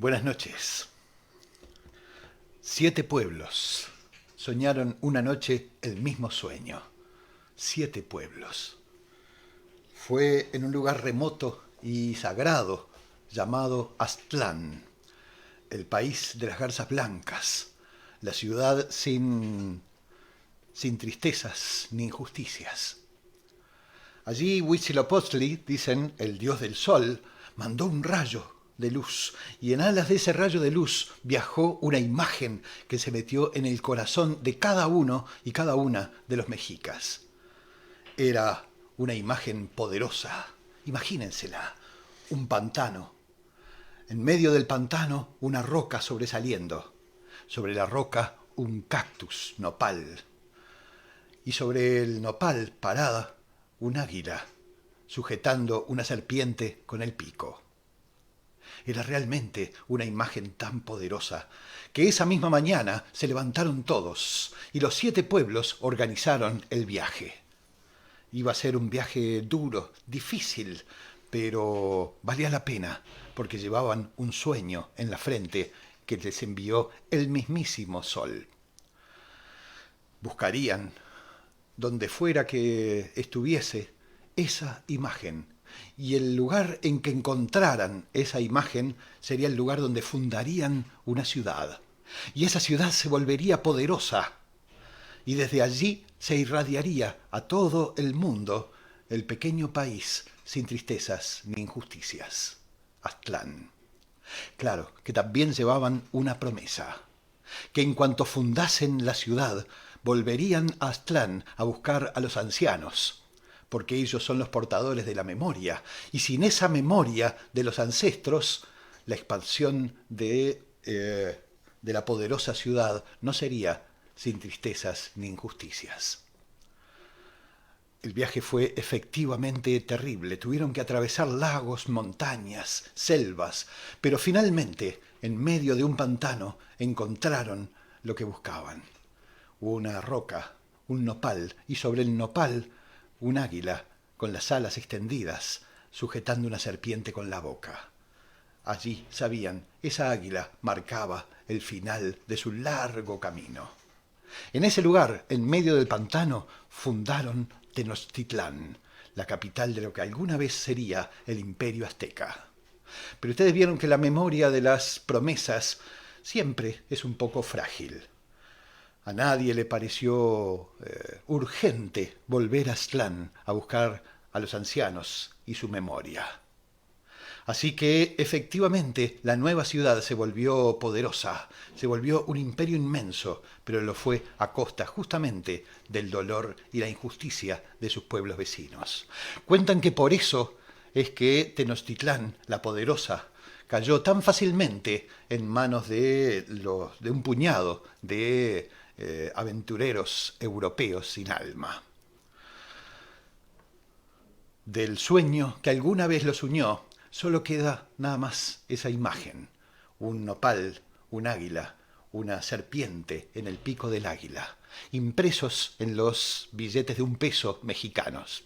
Buenas noches. 7 pueblos soñaron una noche el mismo sueño. 7 pueblos. Fue en un lugar remoto y sagrado llamado Aztlán, el país de las garzas blancas, la ciudad sin tristezas ni injusticias. Allí Huitzilopochtli, dicen el dios del sol, mandó un rayo de luz, y en alas de ese rayo de luz viajó una imagen que se metió en el corazón de cada uno y cada una de los mexicas. Era una imagen poderosa. Imagínensela, un pantano. En medio del pantano, una roca sobresaliendo. Sobre la roca, un cactus, nopal. Y sobre el nopal, parada, un águila, sujetando una serpiente con el pico. Era realmente una imagen tan poderosa que esa misma mañana se levantaron todos y los 7 pueblos organizaron el viaje. Iba a ser un viaje duro, difícil, pero valía la pena porque llevaban un sueño en la frente que les envió el mismísimo sol. Buscarían, donde fuera que estuviese, esa imagen. Y el lugar en que encontraran esa imagen sería el lugar donde fundarían una ciudad. Y esa ciudad se volvería poderosa. Y desde allí se irradiaría a todo el mundo el pequeño país sin tristezas ni injusticias. Aztlán. Claro, que también llevaban una promesa. Que en cuanto fundasen la ciudad, volverían a Aztlán a buscar a los ancianos, porque ellos son los portadores de la memoria, y sin esa memoria de los ancestros, la expansión de la poderosa ciudad no sería sin tristezas ni injusticias. El viaje fue efectivamente terrible, tuvieron que atravesar lagos, montañas, selvas, pero finalmente, en medio de un pantano, encontraron lo que buscaban. Una roca, un nopal, y sobre el nopal un águila con las alas extendidas, sujetando una serpiente con la boca. Allí, sabían, esa águila marcaba el final de su largo camino. En ese lugar, en medio del pantano, fundaron Tenochtitlán, la capital de lo que alguna vez sería el Imperio Azteca. Pero ustedes vieron que la memoria de las promesas siempre es un poco frágil. A nadie le pareció urgente volver a Aztlán a buscar a los ancianos y su memoria. Así que efectivamente la nueva ciudad se volvió poderosa, se volvió un imperio inmenso, pero lo fue a costa justamente del dolor y la injusticia de sus pueblos vecinos. Cuentan que por eso es que Tenochtitlán, la poderosa, cayó tan fácilmente en manos de un puñado de aventureros europeos sin alma. Del sueño que alguna vez los unió, solo queda nada más esa imagen, un nopal, un águila, una serpiente en el pico del águila, impresos en los billetes de $1 mexicanos.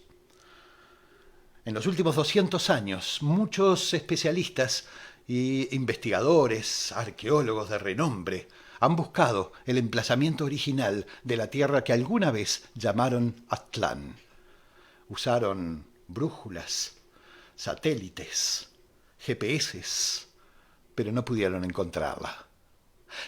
En los últimos 200 años, muchos especialistas e investigadores, arqueólogos de renombre, han buscado el emplazamiento original de la tierra que alguna vez llamaron Aztlán. Usaron brújulas, satélites, GPS, pero no pudieron encontrarla.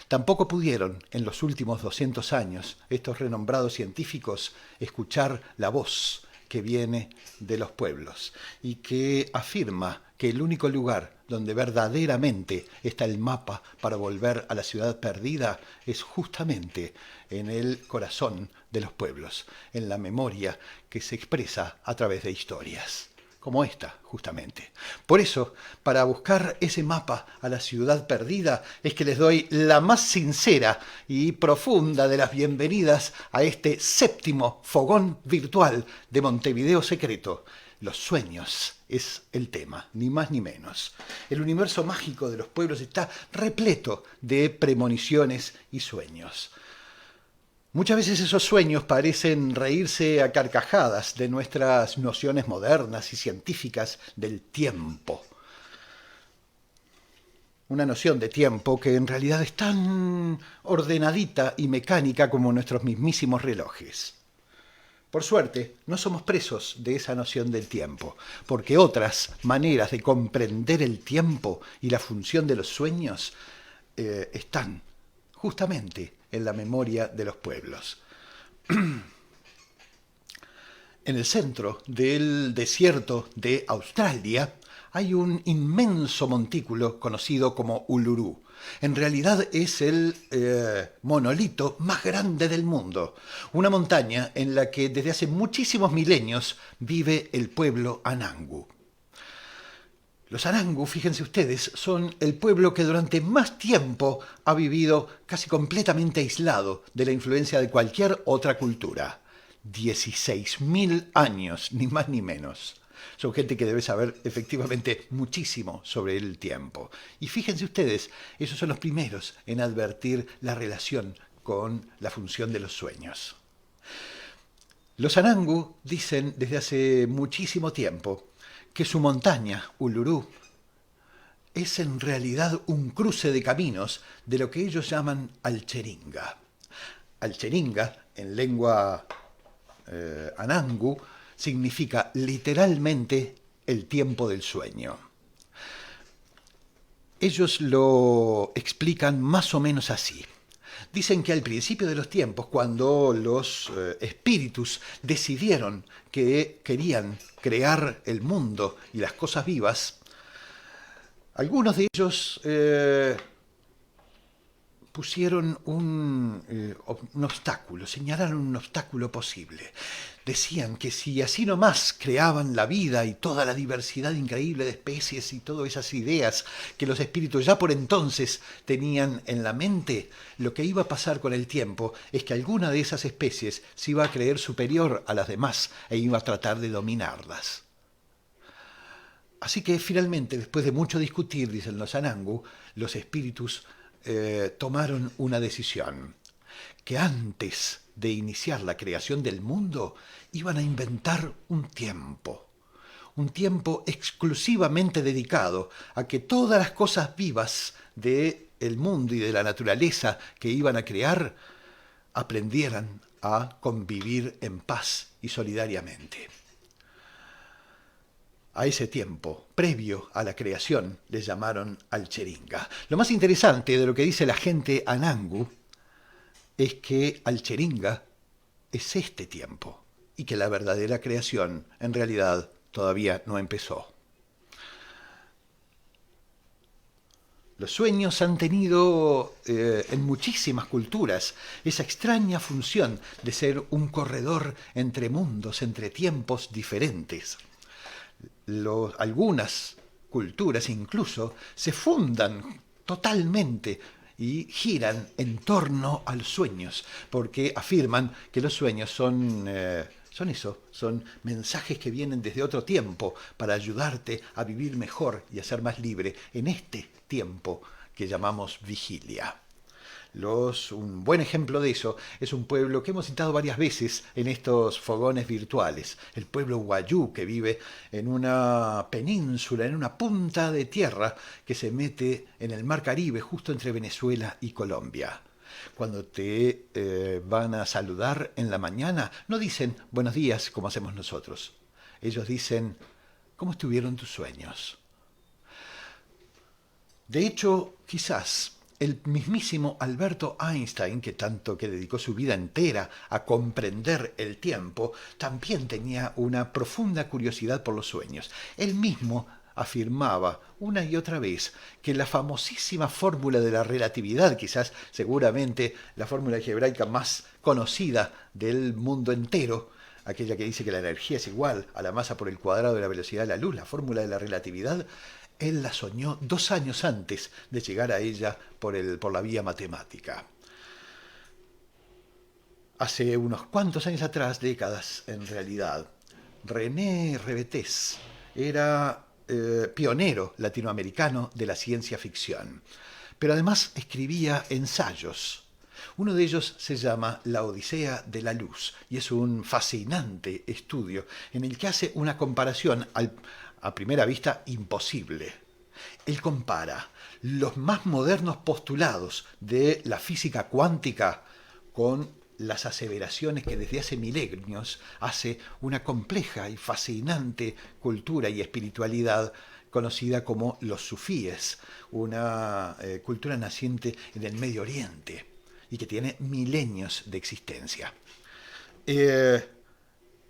Tampoco pudieron, en los últimos 200 años, estos renombrados científicos escuchar la voz que viene de los pueblos y que afirma que el único lugar donde verdaderamente está el mapa para volver a la ciudad perdida es justamente en el corazón de los pueblos, en la memoria que se expresa a través de historias, como esta, justamente. Por eso, para buscar ese mapa a la ciudad perdida, es que les doy la más sincera y profunda de las bienvenidas a este 7º fogón virtual de Montevideo Secreto. Los sueños es el tema, ni más ni menos. El universo mágico de los pueblos está repleto de premoniciones y sueños. Muchas veces esos sueños parecen reírse a carcajadas de nuestras nociones modernas y científicas del tiempo. una noción de tiempo que en realidad es tan ordenadita y mecánica como nuestros mismísimos relojes. Por suerte, no somos presos de esa noción del tiempo, porque otras maneras de comprender el tiempo y la función de los sueños están justamente en la memoria de los pueblos. En el centro del desierto de Australia hay un inmenso montículo conocido como Uluru. En realidad es el monolito más grande del mundo, una montaña en la que desde hace muchísimos milenios vive el pueblo Anangu. Los Anangu, fíjense ustedes, son el pueblo que durante más tiempo ha vivido casi completamente aislado de la influencia de cualquier otra cultura. 16.000 años, ni más ni menos. Son gente que debe saber efectivamente muchísimo sobre el tiempo. Y fíjense ustedes, esos son los primeros en advertir la relación con la función de los sueños. Los Anangu dicen desde hace muchísimo tiempo que su montaña, Uluru, es en realidad un cruce de caminos de lo que ellos llaman Alcheringa. Alcheringa, en lengua Anangu, significa literalmente el tiempo del sueño. Ellos lo explican más o menos así. Dicen que al principio de los tiempos, cuando los espíritus decidieron que querían crear el mundo y las cosas vivas, algunos de ellos pusieron un obstáculo, señalaron un obstáculo posible. Decían que si así nomás creaban la vida y toda la diversidad increíble de especies y todas esas ideas que los espíritus ya por entonces tenían en la mente, lo que iba a pasar con el tiempo es que alguna de esas especies se iba a creer superior a las demás e iba a tratar de dominarlas. Así que finalmente, después de mucho discutir, dicen los Anangu, los espíritus tomaron una decisión, que antes de iniciar la creación del mundo iban a inventar un tiempo exclusivamente dedicado a que todas las cosas vivas del mundo y de la naturaleza que iban a crear aprendieran a convivir en paz y solidariamente. A ese tiempo, previo a la creación, le llamaron Alcheringa. Lo más interesante de lo que dice la gente Anangu es que Alcheringa es este tiempo y que la verdadera creación en realidad todavía no empezó. Los sueños han tenido en muchísimas culturas esa extraña función de ser un corredor entre mundos, entre tiempos diferentes. Algunas culturas incluso se fundan totalmente y giran en torno a los sueños, porque afirman que los sueños son mensajes que vienen desde otro tiempo para ayudarte a vivir mejor y a ser más libre en este tiempo que llamamos vigilia. Un buen ejemplo de eso es un pueblo que hemos citado varias veces en estos fogones virtuales, el pueblo Wayuu, que vive en una península, en una punta de tierra que se mete en el mar Caribe, justo entre Venezuela y Colombia. Cuando te van a saludar en la mañana, no dicen buenos días como hacemos nosotros. Ellos dicen, ¿cómo estuvieron tus sueños? De hecho, quizás el mismísimo Alberto Einstein, que dedicó su vida entera a comprender el tiempo, también tenía una profunda curiosidad por los sueños. Él mismo afirmaba una y otra vez que la famosísima fórmula de la relatividad, quizás seguramente la fórmula algebraica más conocida del mundo entero, aquella que dice que la energía es igual a la masa por el cuadrado de la velocidad de la luz, la fórmula de la relatividad, él la soñó 2 años antes de llegar a ella por la vía matemática. Hace unos cuantos años atrás, décadas en realidad, René Rebetés era pionero latinoamericano de la ciencia ficción, pero además escribía ensayos. Uno de ellos se llama La Odisea de la Luz y es un fascinante estudio en el que hace una comparación a primera vista imposible. Él compara los más modernos postulados de la física cuántica con las aseveraciones que desde hace milenios hace una compleja y fascinante cultura y espiritualidad conocida como los sufíes, una cultura naciente en el Medio Oriente y que tiene milenios de existencia. Eh,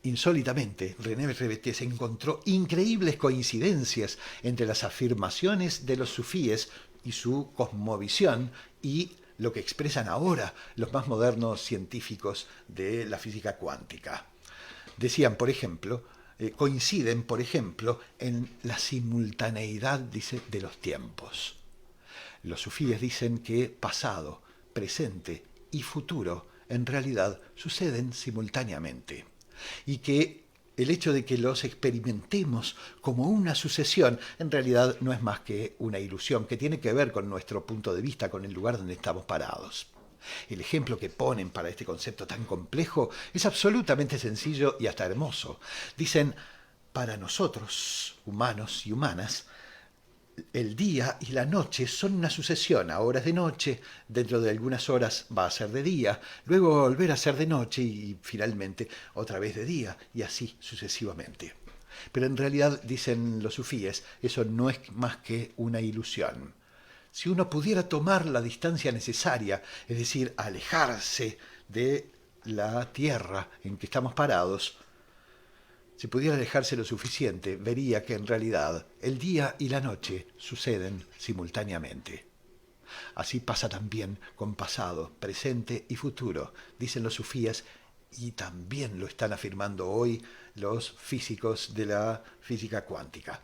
Insólitamente, René Rebetés encontró increíbles coincidencias entre las afirmaciones de los sufíes y su cosmovisión y lo que expresan ahora los más modernos científicos de la física cuántica. Decían, por ejemplo, coinciden, por ejemplo, en la simultaneidad, dice, de los tiempos. Los sufíes dicen que pasado, presente y futuro en realidad suceden simultáneamente y que el hecho de que los experimentemos como una sucesión en realidad no es más que una ilusión que tiene que ver con nuestro punto de vista, con el lugar donde estamos parados. El ejemplo que ponen para este concepto tan complejo es absolutamente sencillo y hasta hermoso. Dicen, para nosotros, humanos y humanas, el día y la noche son una sucesión. Ahora es de noche, dentro de algunas horas va a ser de día, luego va a volver a ser de noche y finalmente otra vez de día, y así sucesivamente. Pero en realidad, dicen los sufíes, eso no es más que una ilusión. Si uno pudiera tomar la distancia necesaria, es decir, alejarse de la tierra en que estamos parados, si pudiera alejarse lo suficiente, vería que en realidad el día y la noche suceden simultáneamente. Así pasa también con pasado, presente y futuro, dicen los sufíes, y también lo están afirmando hoy los físicos de la física cuántica.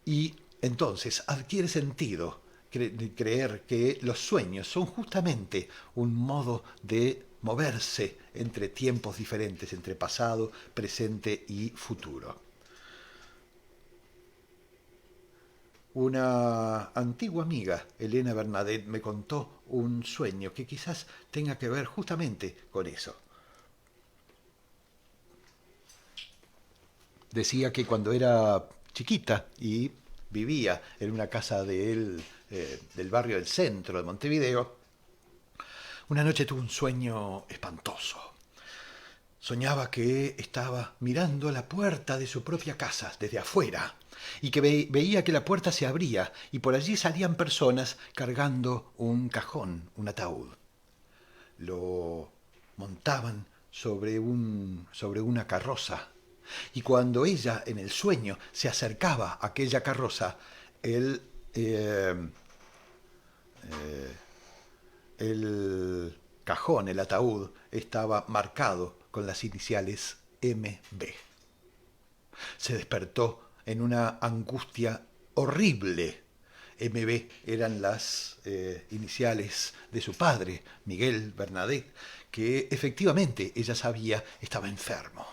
Y entonces adquiere sentido creer que los sueños son justamente un modo de moverse entre tiempos diferentes, entre pasado, presente y futuro. Una antigua amiga, Elena Bernadette, me contó un sueño que quizás tenga que ver justamente con eso. Decía que cuando era chiquita y vivía en una casa de él, del barrio del centro de Montevideo, una noche tuvo un sueño espantoso. Soñaba que estaba mirando la puerta de su propia casa desde afuera y que veía que la puerta se abría y por allí salían personas cargando un cajón, un ataúd. Lo montaban sobre una carroza y cuando ella en el sueño se acercaba a aquella carroza, él el cajón, el ataúd, estaba marcado con las iniciales MB. Se despertó en una angustia horrible. MB eran las iniciales de su padre, Miguel Bernadette, que efectivamente ella sabía estaba enfermo.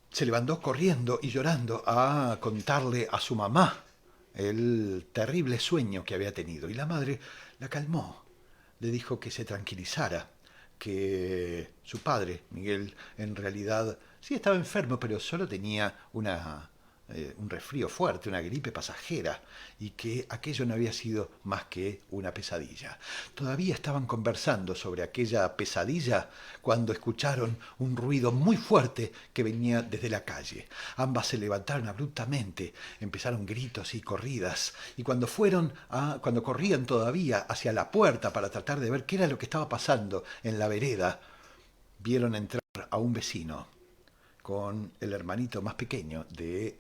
Se levantó corriendo y llorando a contarle a su mamá el terrible sueño que había tenido. Y la madre la calmó, le dijo que se tranquilizara, que su padre, Miguel, en realidad sí estaba enfermo, pero solo tenía un resfrío fuerte, una gripe pasajera, y que aquello no había sido más que una pesadilla. Todavía estaban conversando sobre aquella pesadilla cuando escucharon un ruido muy fuerte que venía desde la calle. Ambas se levantaron abruptamente, empezaron gritos y corridas, y cuando corrían todavía hacia la puerta para tratar de ver qué era lo que estaba pasando en la vereda, vieron entrar a un vecino con el hermanito más pequeño de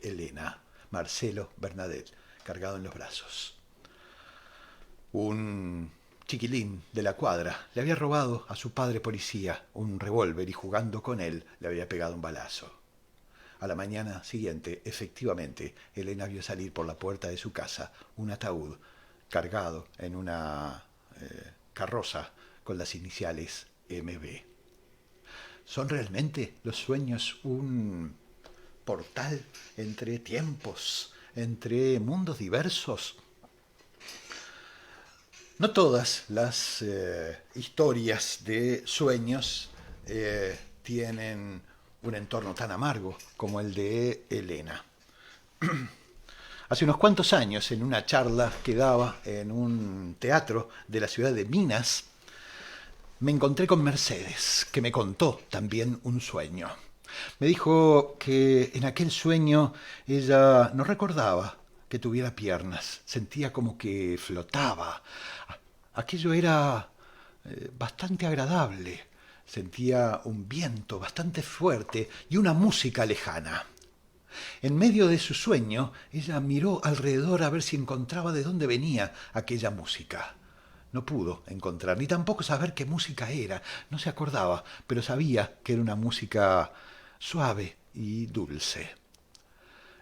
Elena, Marcelo Bernadette, cargado en los brazos. Un chiquilín de la cuadra le había robado a su padre policía un revólver y jugando con él le había pegado un balazo. A la mañana siguiente, efectivamente, Elena vio salir por la puerta de su casa un ataúd cargado en una carroza con las iniciales MB. ¿Son realmente los sueños un portal entre tiempos, entre mundos diversos? No todas las historias de sueños tienen un entorno tan amargo como el de Elena. Hace unos cuantos años, en una charla que daba en un teatro de la ciudad de Minas, me encontré con Mercedes, que me contó también un sueño. Me dijo que en aquel sueño ella no recordaba que tuviera piernas, sentía como que flotaba. Aquello era bastante agradable, sentía un viento bastante fuerte y una música lejana. En medio de su sueño, ella miró alrededor a ver si encontraba de dónde venía aquella música. No pudo encontrar, ni tampoco saber qué música era. No se acordaba, pero sabía que era una música suave y dulce.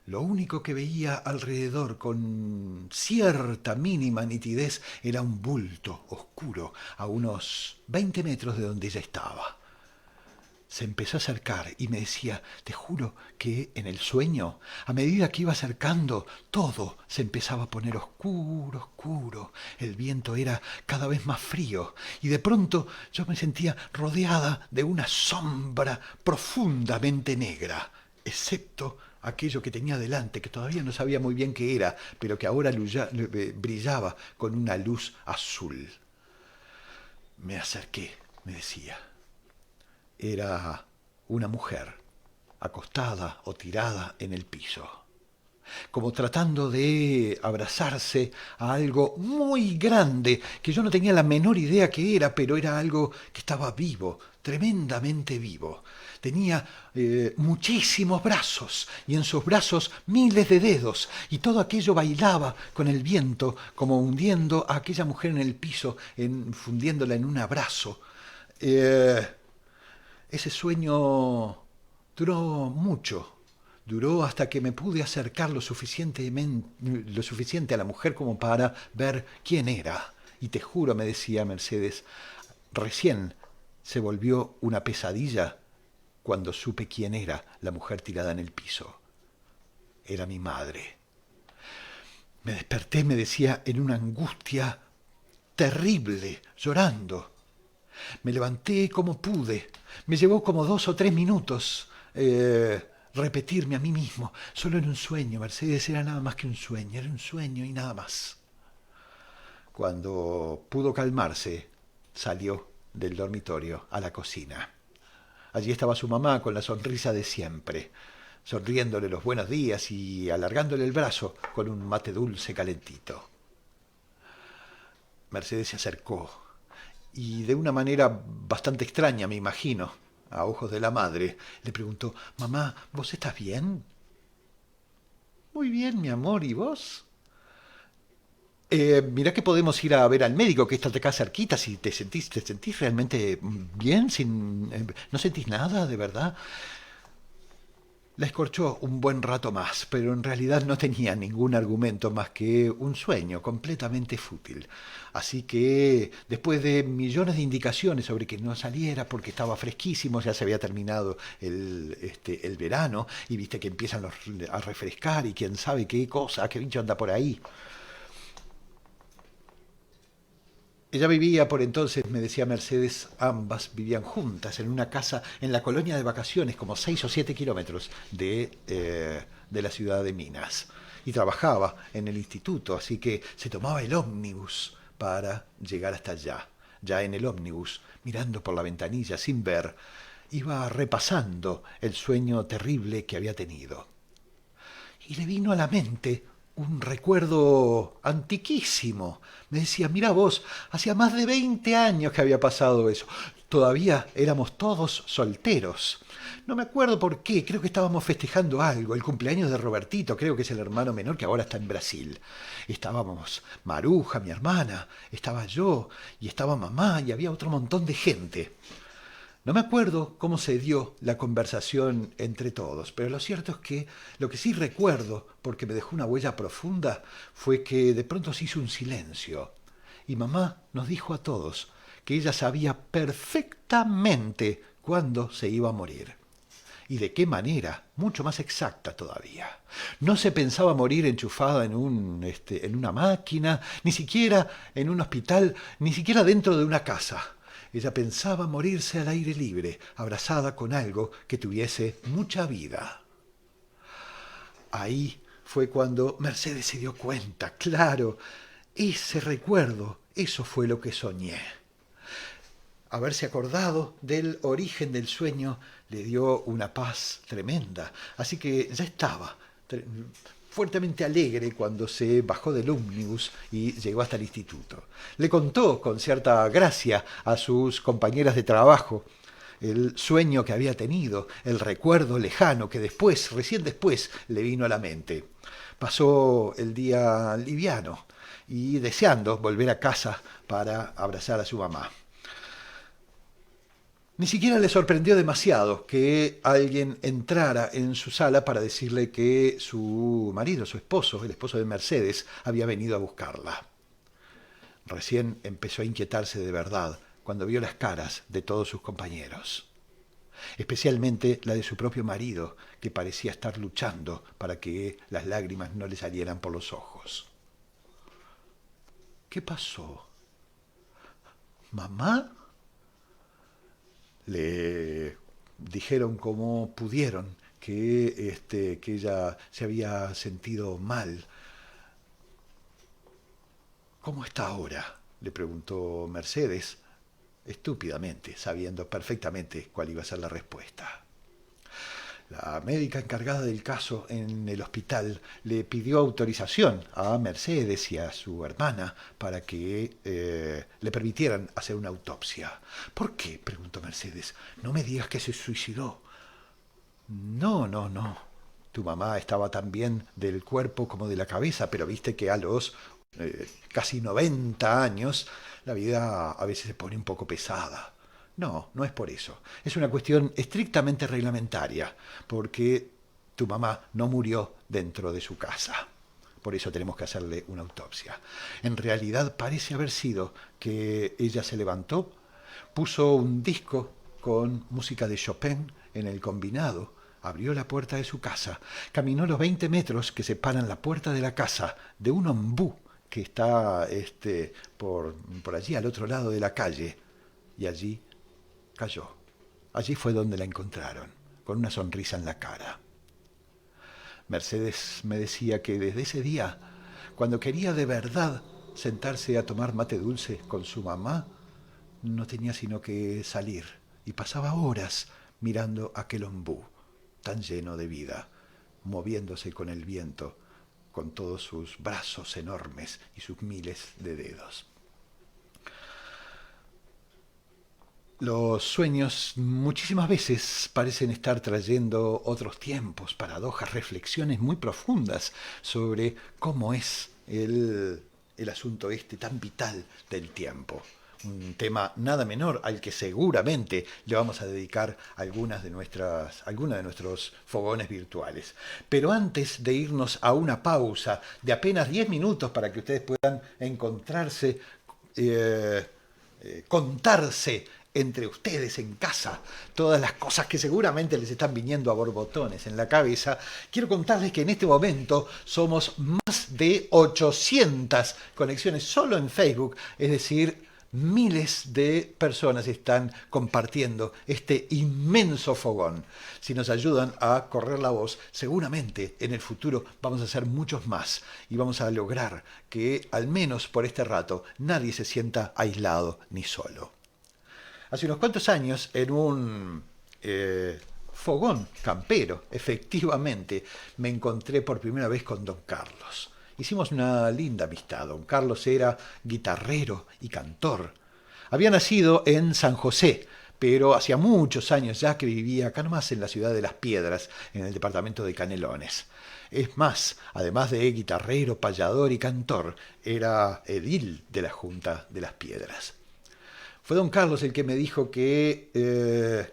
Lo único que veía alrededor con cierta mínima nitidez era un bulto oscuro a unos 20 metros de donde ella estaba. Se empezó a acercar y me decía, te juro que en el sueño, a medida que iba acercando, todo se empezaba a poner oscuro, oscuro. El viento era cada vez más frío y de pronto yo me sentía rodeada de una sombra profundamente negra, excepto aquello que tenía delante, que todavía no sabía muy bien qué era, pero que ahora brillaba con una luz azul. Me acerqué, me decía. Era una mujer acostada o tirada en el piso, como tratando de abrazarse a algo muy grande que yo no tenía la menor idea qué era, pero era algo que estaba vivo, tremendamente vivo. Tenía muchísimos brazos y en sus brazos miles de dedos y todo aquello bailaba con el viento como hundiendo a aquella mujer en el piso, fundiéndola en un abrazo. Ese sueño duró mucho, duró hasta que me pude acercar lo suficiente a la mujer como para ver quién era. Y te juro, me decía Mercedes, recién se volvió una pesadilla cuando supe quién era la mujer tirada en el piso. Era mi madre. Me desperté, me decía, en una angustia terrible, llorando. Me levanté como pude. Me llevó como 2 o 3 minutos repetirme a mí mismo. Solo era un sueño, Mercedes, era nada más que un sueño. Era un sueño y nada más. Cuando pudo calmarse, salió del dormitorio a la cocina. Allí estaba su mamá con la sonrisa de siempre, sonriéndole los buenos días y alargándole el brazo con un mate dulce calentito. Mercedes se acercó y de una manera bastante extraña, me imagino, a ojos de la madre, le preguntó, mamá, ¿vos estás bien? Muy bien, mi amor, ¿y vos? Mirá que podemos ir a ver al médico que está acá cerquita, si te sentís realmente bien, no sentís nada, de verdad. La escorchó un buen rato más, pero en realidad no tenía ningún argumento más que un sueño completamente fútil. Así que, después de millones de indicaciones sobre que no saliera porque estaba fresquísimo, ya se había terminado el verano, y viste que empiezan a refrescar y quién sabe qué cosa, qué bicho anda por ahí. Ella vivía por entonces, me decía Mercedes, ambas vivían juntas en una casa en la colonia de vacaciones, como 6 o 7 kilómetros de la ciudad de Minas. Y trabajaba en el instituto, así que se tomaba el ómnibus para llegar hasta allá. Ya en el ómnibus, mirando por la ventanilla sin ver, iba repasando el sueño terrible que había tenido. Y le vino a la mente un recuerdo antiquísimo. Me decía, mira vos, hacía más de 20 años que había pasado eso. Todavía éramos todos solteros. No me acuerdo por qué, creo que estábamos festejando algo, el cumpleaños de Robertito, creo que es el hermano menor que ahora está en Brasil. Estábamos Maruja, mi hermana, estaba yo, y estaba mamá, y había otro montón de gente. No me acuerdo cómo se dio la conversación entre todos, pero lo cierto es que lo que sí recuerdo, porque me dejó una huella profunda, fue que de pronto se hizo un silencio y mamá nos dijo a todos que ella sabía perfectamente cuándo se iba a morir. Y de qué manera, mucho más exacta todavía. No se pensaba morir enchufada en una máquina, ni siquiera en un hospital, ni siquiera dentro de una casa. Ella pensaba morirse al aire libre, abrazada con algo que tuviese mucha vida. Ahí fue cuando Mercedes se dio cuenta, claro, ese recuerdo, eso fue lo que soñé. Haberse acordado del origen del sueño le dio una paz tremenda, así que ya estaba fuertemente alegre cuando se bajó del ómnibus y llegó hasta el instituto. Le contó con cierta gracia a sus compañeras de trabajo el sueño que había tenido, el recuerdo lejano que después, recién después, le vino a la mente. Pasó el día liviano y deseando volver a casa para abrazar a su mamá. Ni siquiera le sorprendió demasiado que alguien entrara en su sala para decirle que su marido, su esposo, el esposo de Mercedes, había venido a buscarla. Recién empezó a inquietarse de verdad cuando vio las caras de todos sus compañeros, especialmente la de su propio marido, que parecía estar luchando para que las lágrimas no le salieran por los ojos. ¿Qué pasó? ¿Mamá? Le dijeron como pudieron que ella se había sentido mal. ¿Cómo está ahora?, le preguntó Mercedes, estúpidamente, sabiendo perfectamente cuál iba a ser la respuesta. La médica encargada del caso en el hospital le pidió autorización a Mercedes y a su hermana para que le permitieran hacer una autopsia. ¿Por qué?, preguntó Mercedes. No me digas que se suicidó. No, no, no. Tu mamá estaba tan bien del cuerpo como de la cabeza, pero viste que a los casi 90 años la vida a veces se pone un poco pesada. No, no es por eso. Es una cuestión estrictamente reglamentaria, porque tu mamá no murió dentro de su casa. Por eso tenemos que hacerle una autopsia. En realidad parece haber sido que ella se levantó, puso un disco con música de Chopin en el combinado, abrió la puerta de su casa, caminó los 20 metros que separan la puerta de la casa de un ombú que está por allí al otro lado de la calle, y allí cayó. Allí fue donde la encontraron, con una sonrisa en la cara. Mercedes me decía que desde ese día, cuando quería de verdad sentarse a tomar mate dulce con su mamá, no tenía sino que salir y pasaba horas mirando aquel ombú tan lleno de vida, moviéndose con el viento, con todos sus brazos enormes y sus miles de dedos. Los sueños muchísimas veces parecen estar trayendo otros tiempos, paradojas, reflexiones muy profundas sobre cómo es el asunto tan vital del tiempo. Un tema nada menor al que seguramente le vamos a dedicar algunos de nuestros fogones virtuales. Pero antes de irnos a una pausa de apenas 10 minutos para que ustedes puedan encontrarse, contarse entre ustedes en casa todas las cosas que seguramente les están viniendo a borbotones en la cabeza, quiero contarles que en este momento somos más de 800 conexiones solo en Facebook, es decir, miles de personas están compartiendo este inmenso fogón. Si nos ayudan a correr la voz, seguramente en el futuro vamos a hacer muchos más y vamos a lograr que, al menos por este rato, nadie se sienta aislado ni solo. Hace unos cuantos años, en un fogón campero, efectivamente, me encontré por primera vez con don Carlos. Hicimos una linda amistad. Don Carlos era guitarrero y cantor. Había nacido en San José, pero hacía muchos años ya que vivía acá nomás en la ciudad de Las Piedras, en el departamento de Canelones. Es más, además de guitarrero, payador y cantor, era edil de la Junta de Las Piedras. Fue don Carlos el que me dijo que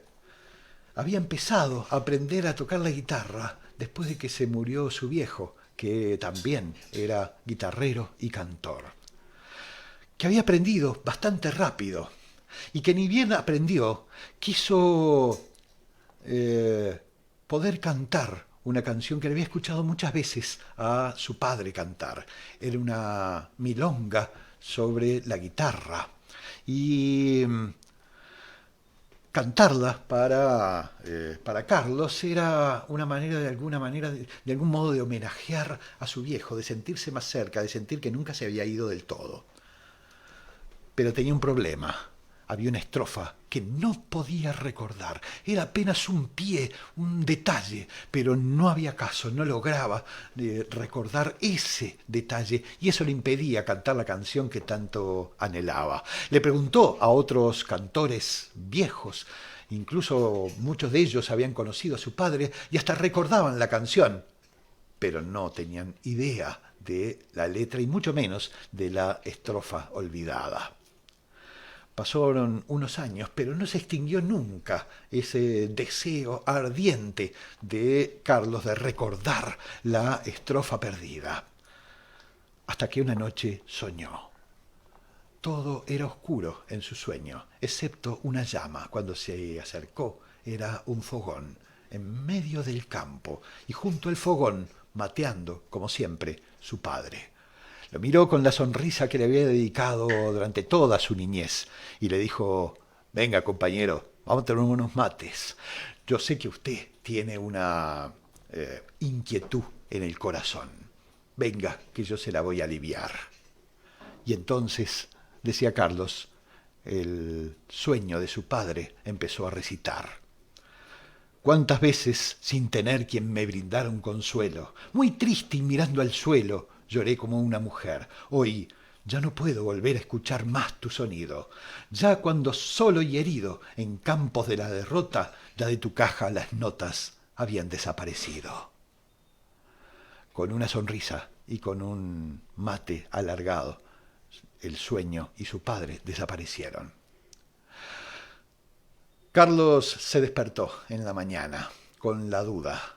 había empezado a aprender a tocar la guitarra después de que se murió su viejo, que también era guitarrero y cantor, que había aprendido bastante rápido y que ni bien aprendió, quiso poder cantar una canción que le había escuchado muchas veces a su padre cantar. Era una milonga sobre la guitarra y cantarla para Carlos era una manera, de algún modo, de homenajear a su viejo, de sentirse más cerca, de sentir que nunca se había ido del todo. Pero tenía un problema. Había una estrofa que no podía recordar. Era apenas un pie, un detalle, pero no había caso, no lograba recordar ese detalle y eso le impedía cantar la canción que tanto anhelaba. Le preguntó a otros cantores viejos, incluso muchos de ellos habían conocido a su padre y hasta recordaban la canción, pero no tenían idea de la letra y mucho menos de la estrofa olvidada. Pasaron unos años, pero no se extinguió nunca ese deseo ardiente de Carlos de recordar la estrofa perdida. Hasta que una noche soñó. Todo era oscuro en su sueño, excepto una llama. Cuando se acercó, era un fogón en medio del campo y junto al fogón, mateando, como siempre, su padre. Lo miró con la sonrisa que le había dedicado durante toda su niñez y le dijo: venga, compañero, vamos a tener unos mates. Yo sé que usted tiene una inquietud en el corazón. Venga, que yo se la voy a aliviar. Y entonces, decía Carlos, el sueño de su padre empezó a recitar. ¿Cuántas veces, sin tener quien me brindara un consuelo, muy triste y mirando al suelo, lloré como una mujer? Hoy ya no puedo volver a escuchar más tu sonido. Ya cuando solo y herido, en campos de la derrota, ya de tu caja las notas habían desaparecido. Con una sonrisa y con un mate alargado, el sueño y su padre desaparecieron. Carlos se despertó en la mañana con la duda.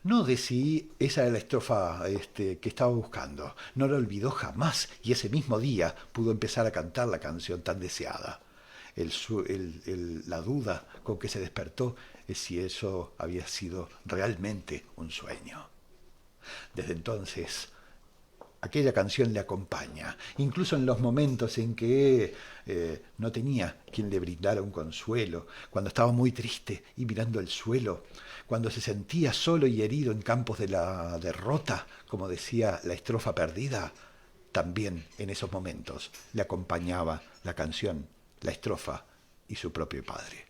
No de si esa era la estrofa que estaba buscando. No la olvidó jamás y ese mismo día pudo empezar a cantar la canción tan deseada. La duda con que se despertó es si eso había sido realmente un sueño. Desde entonces, aquella canción le acompaña, incluso en los momentos en que no tenía quien le brindara un consuelo, cuando estaba muy triste y mirando el suelo, cuando se sentía solo y herido en campos de la derrota, como decía la estrofa perdida, también en esos momentos le acompañaba la canción, la estrofa y su propio padre.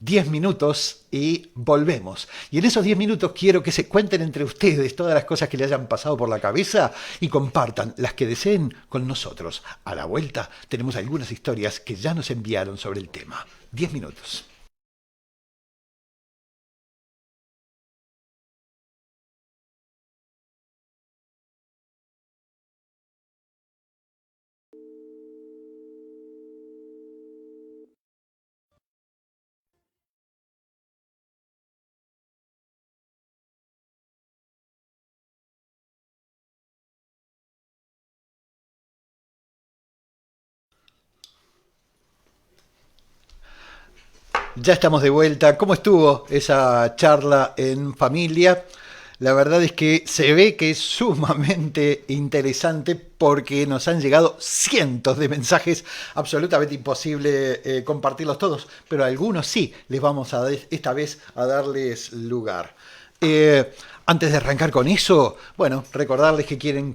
10 minutos y volvemos. Y en esos 10 minutos quiero que se cuenten entre ustedes todas las cosas que le hayan pasado por la cabeza y compartan las que deseen con nosotros. A la vuelta tenemos algunas historias que ya nos enviaron sobre el tema. 10 minutos. Ya estamos de vuelta. ¿Cómo estuvo esa charla en familia? La verdad es que se ve que es sumamente interesante porque nos han llegado cientos de mensajes, absolutamente imposible compartirlos todos, pero a algunos sí les vamos a esta vez a darles lugar. Antes de arrancar con eso, bueno, recordarles que quieran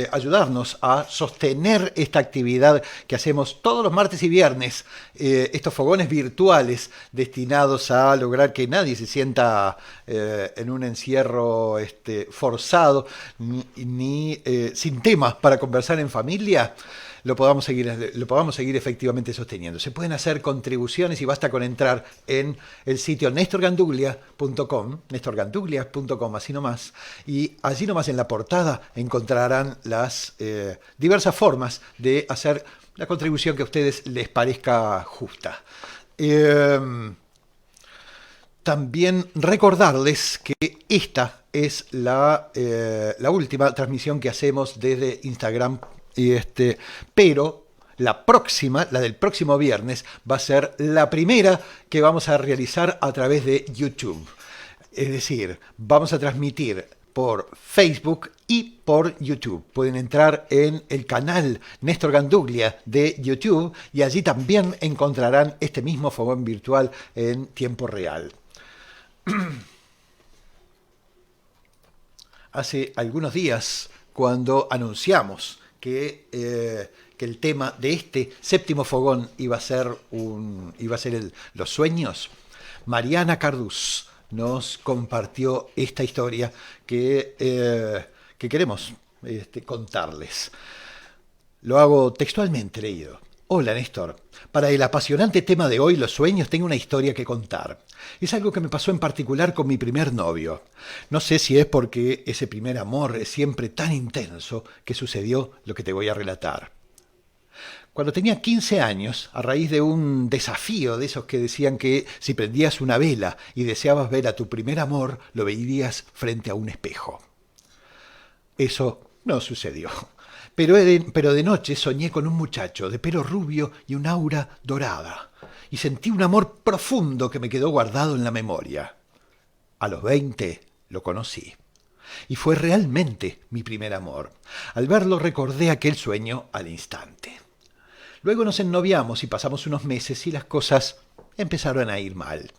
ayudarnos a sostener esta actividad que hacemos todos los martes y viernes, estos fogones virtuales destinados a lograr que nadie se sienta en un encierro forzado ni sin temas para conversar en familia. Lo podamos seguir efectivamente sosteniendo. Se pueden hacer contribuciones y basta con entrar en el sitio nestorganduglia.com, así nomás, y allí nomás en la portada encontrarán las diversas formas de hacer la contribución que a ustedes les parezca justa. También recordarles que esta es la última transmisión que hacemos desde Instagram. Pero la próxima, la del próximo viernes, va a ser la primera que vamos a realizar a través de YouTube. Es decir, vamos a transmitir por Facebook y por YouTube. Pueden entrar en el canal Néstor Ganduglia de YouTube y allí también encontrarán este mismo fogón virtual en tiempo real. Hace algunos días, cuando anunciamos que el tema de este séptimo fogón iba a ser los sueños, Mariana Cardús nos compartió esta historia que queremos contarles. Lo hago textualmente leído. Hola Néstor, para el apasionante tema de hoy, los sueños, tengo una historia que contar. Es algo que me pasó en particular con mi primer novio. No sé si es porque ese primer amor es siempre tan intenso que sucedió lo que te voy a relatar. Cuando tenía 15 años, a raíz de un desafío de esos que decían que si prendías una vela y deseabas ver a tu primer amor, lo verías frente a un espejo. Eso no sucedió. Pero de noche soñé con un muchacho de pelo rubio y un aura dorada, y sentí un amor profundo que me quedó guardado en la memoria. A los 20 lo conocí, y fue realmente mi primer amor. Al verlo recordé aquel sueño al instante. Luego nos ennoviamos y pasamos unos meses y las cosas empezaron a ir mal.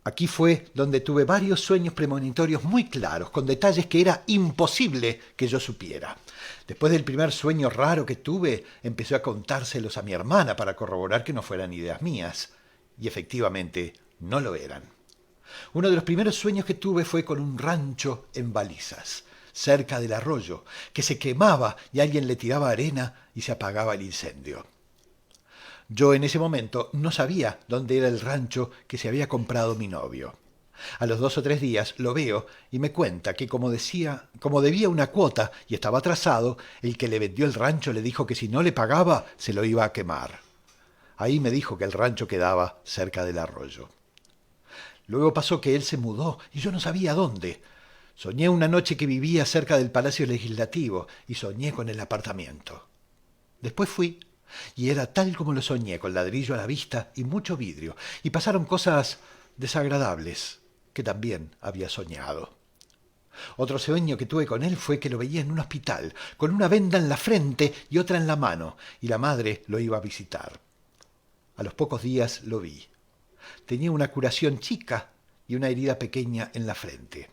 Aquí fue donde tuve varios sueños premonitorios muy claros, con detalles que era imposible que yo supiera. Después del primer sueño raro que tuve, empecé a contárselos a mi hermana para corroborar que no fueran ideas mías. Y efectivamente, no lo eran. Uno de los primeros sueños que tuve fue con un rancho en Balizas, cerca del arroyo, que se quemaba y alguien le tiraba arena y se apagaba el incendio. Yo en ese momento no sabía dónde era el rancho que se había comprado mi novio. A los 2 o 3 días lo veo y me cuenta que como debía una cuota y estaba atrasado, el que le vendió el rancho le dijo que si no le pagaba se lo iba a quemar. Ahí me dijo que el rancho quedaba cerca del arroyo. Luego pasó que él se mudó y yo no sabía dónde. Soñé una noche que vivía cerca del Palacio Legislativo y soñé con el apartamento. Después fui y era tal como lo soñé, con ladrillo a la vista y mucho vidrio, y pasaron cosas desagradables que también había soñado. Otro sueño que tuve con él fue que lo veía en un hospital, con una venda en la frente y otra en la mano, y la madre lo iba a visitar. A los pocos días lo vi. Tenía una curación chica y una herida pequeña en la frente.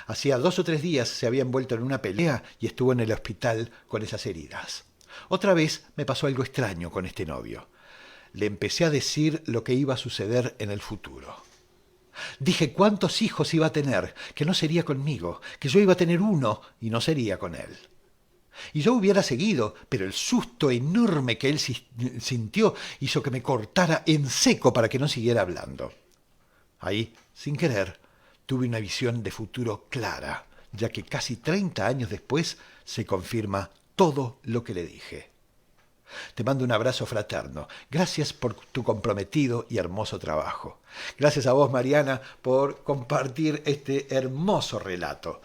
Hacía 2 o 3 días se había envuelto en una pelea y estuvo en el hospital con esas heridas. Otra vez me pasó algo extraño con este novio. Le empecé a decir lo que iba a suceder en el futuro. Dije cuántos hijos iba a tener, que no sería conmigo, que yo iba a tener uno y no sería con él. Y yo hubiera seguido, pero el susto enorme que él sintió hizo que me cortara en seco para que no siguiera hablando. Ahí, sin querer, tuve una visión de futuro clara, ya que casi 30 años después se confirma todo lo que le dije. Te mando un abrazo fraterno. Gracias por tu comprometido y hermoso trabajo. Gracias a vos, Mariana, por compartir este hermoso relato.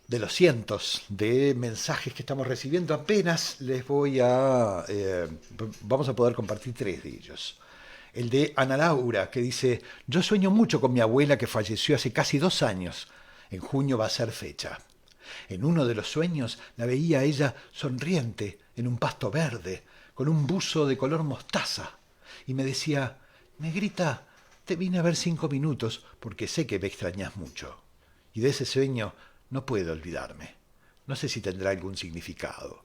De los cientos de mensajes que estamos recibiendo, apenas vamos a poder compartir 3 de ellos. El de Ana Laura, que dice: yo sueño mucho con mi abuela que falleció hace casi 2 años. En junio va a ser fecha. En uno de los sueños la veía a ella sonriente en un pasto verde, con un buzo de color mostaza, y me decía: negrita, te vine a ver 5 minutos porque sé que me extrañas mucho. Y de ese sueño no puedo olvidarme. No sé si tendrá algún significado.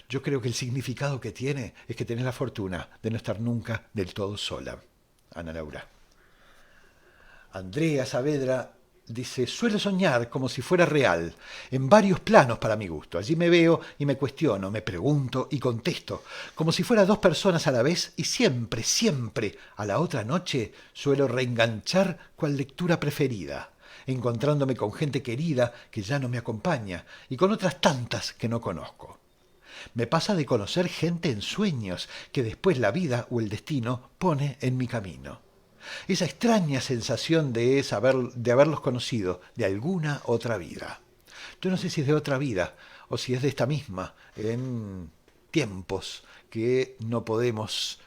Yo creo que el significado que tiene es que tenés la fortuna de no estar nunca del todo sola. Ana Laura. Andrea Saavedra dice: suelo soñar como si fuera real, en varios planos para mi gusto. Allí me veo y me cuestiono, me pregunto y contesto, como si fuera 2 personas a la vez, y siempre, siempre, a la otra noche, suelo reenganchar cual lectura preferida, encontrándome con gente querida que ya no me acompaña y con otras tantas que no conozco. Me pasa de conocer gente en sueños que después la vida o el destino pone en mi camino. Esa extraña sensación de haberlos conocido de alguna otra vida. Yo no sé si es de otra vida o si es de esta misma, en tiempos que no podemos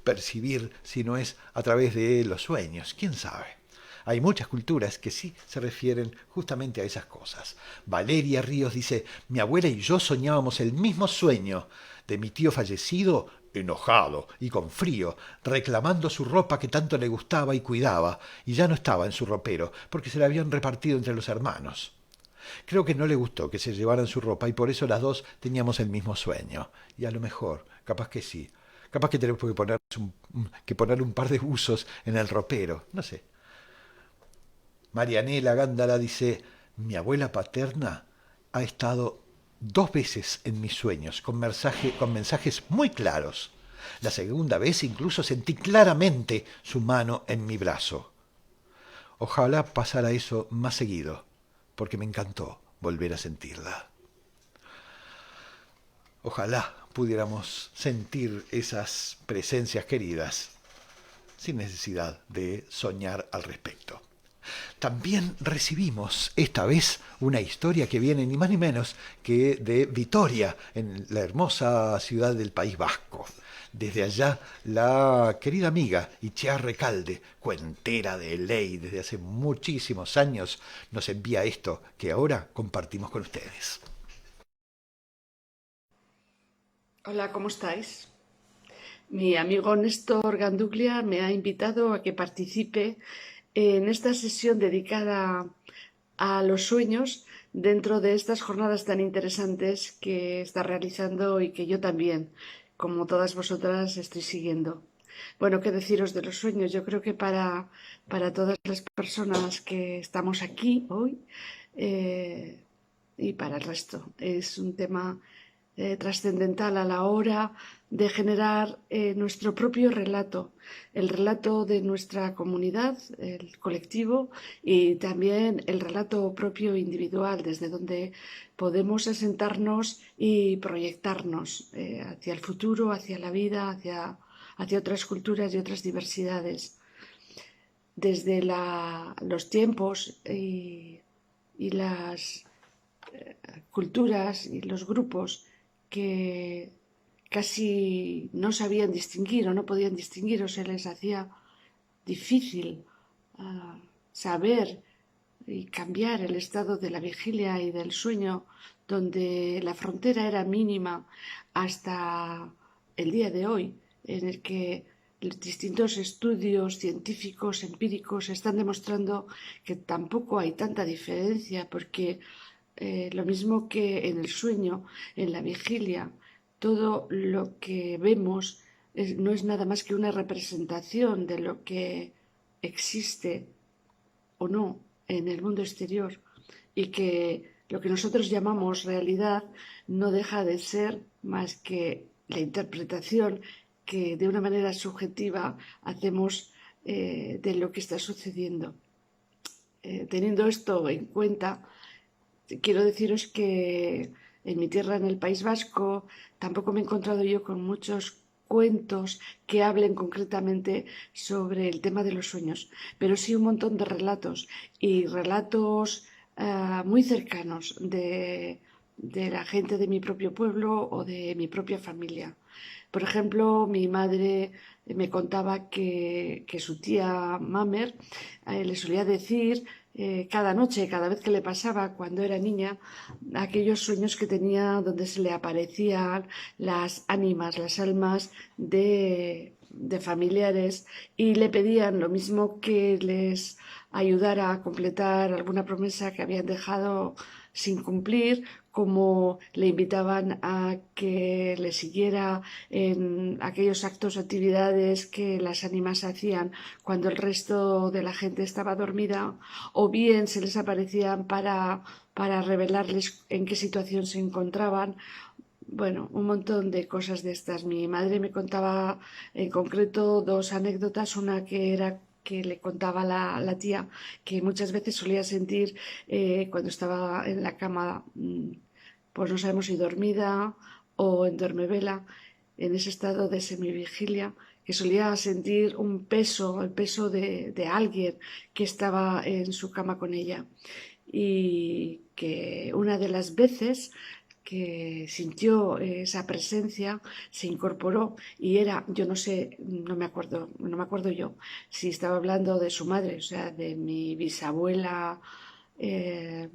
percibir si no es a través de los sueños. ¿Quién sabe? Hay muchas culturas que sí se refieren justamente a esas cosas. Valeria Ríos dice, mi abuela y yo soñábamos el mismo sueño de mi tío fallecido, enojado y con frío, reclamando su ropa que tanto le gustaba y cuidaba, y ya no estaba en su ropero, porque se la habían repartido entre los hermanos. Creo que no le gustó que se llevaran su ropa y por eso las dos teníamos el mismo sueño. Y a lo mejor, capaz que sí. Capaz que tenemos que poner un par de buzos en el ropero. No sé. Marianela Gándara dice, mi abuela paterna ha estado 2 veces en mis sueños con mensajes muy claros. La segunda vez incluso sentí claramente su mano en mi brazo. Ojalá pasara eso más seguido, porque me encantó volver a sentirla. Ojalá pudiéramos sentir esas presencias queridas sin necesidad de soñar al respecto. También recibimos esta vez una historia que viene ni más ni menos que de Vitoria, en la hermosa ciudad del País Vasco. Desde allá, la querida amiga Itziar Recalde, cuentera de ley desde hace muchísimos años, nos envía esto que ahora compartimos con ustedes. Hola, ¿cómo estáis? Mi amigo Néstor Ganduglia me ha invitado a que participe en esta sesión dedicada a los sueños dentro de estas jornadas tan interesantes que está realizando y que yo también, como todas vosotras, estoy siguiendo. Bueno, ¿qué deciros de los sueños? Yo creo que para todas las personas que estamos aquí hoy eh, y para el resto es un tema trascendental a la hora de generar nuestro propio relato, el relato de nuestra comunidad, el colectivo, y también el relato propio individual, desde donde podemos asentarnos y proyectarnos hacia el futuro, hacia la vida, hacia otras culturas y otras diversidades. Desde los tiempos y las culturas y los grupos que casi no sabían distinguir o no podían distinguir o se les hacía difícil saber y cambiar el estado de la vigilia y del sueño, donde la frontera era mínima hasta el día de hoy, en el que distintos estudios científicos, empíricos, están demostrando que tampoco hay tanta diferencia, porque lo mismo que en el sueño, en la vigilia, todo lo que vemos no es nada más que una representación de lo que existe o no en el mundo exterior, y que lo que nosotros llamamos realidad no deja de ser más que la interpretación que de una manera subjetiva hacemos de lo que está sucediendo. Teniendo esto en cuenta, quiero deciros que en mi tierra, en el País Vasco, tampoco me he encontrado yo con muchos cuentos que hablen concretamente sobre el tema de los sueños, pero sí un montón de relatos y relatos muy cercanos de la gente de mi propio pueblo o de mi propia familia. Por ejemplo, mi madre me contaba que su tía Mamer le solía decir cada noche, cada vez que le pasaba cuando era niña, aquellos sueños que tenía donde se le aparecían las ánimas, las almas de familiares, y le pedían lo mismo, que les ayudara a completar alguna promesa que habían dejado sin cumplir, como le invitaban a que le siguiera en aquellos actos o actividades que las ánimas hacían cuando el resto de la gente estaba dormida, o bien se les aparecían para revelarles en qué situación se encontraban. Bueno, un montón de cosas de estas. Mi madre me contaba en concreto dos anécdotas. Una que era que le contaba la tía, que muchas veces solía sentir cuando estaba en la cama, pues no sabemos si dormida o en dormevela, en ese estado de semivigilia, que solía sentir un peso, el peso de alguien que estaba en su cama con ella. Y que una de las veces que sintió esa presencia, se incorporó y era, yo no sé, no me acuerdo yo si estaba hablando de su madre, o sea, de mi bisabuela, eh,